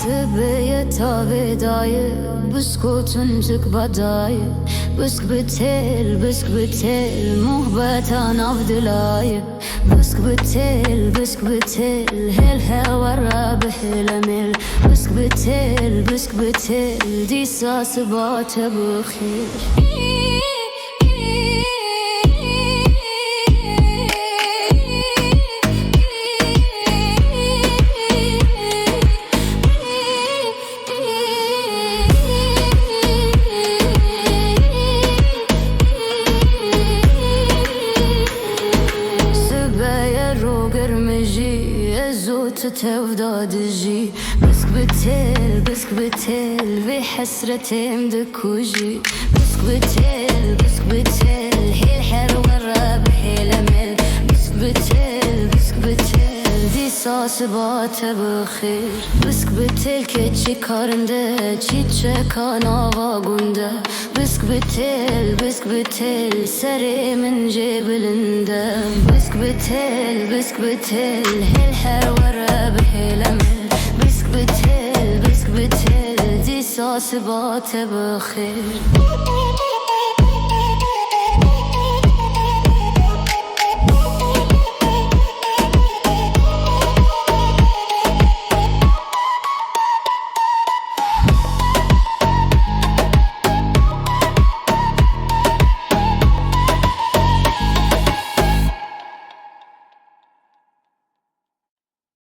سبيت بداية بسكوت انتك بداية بسك بتيل مهبت انا بدلاية بسك بتيل هل ورا بهلمل بسك بتيل دي ساسبات بخير تودادجي بسك بتيل بحسرتي مدكوجي بسك بتيل هي الحر ورا بحيلمل بسك بتيل دي ساسبات بخير بسك بتيل كيتشي كارنده چيتشه كانا واغونده بسك بتيل سري من جبلنده بسك بتيل هي الحر ورا بحيلمل بسك بتيل دي ساسبات بخير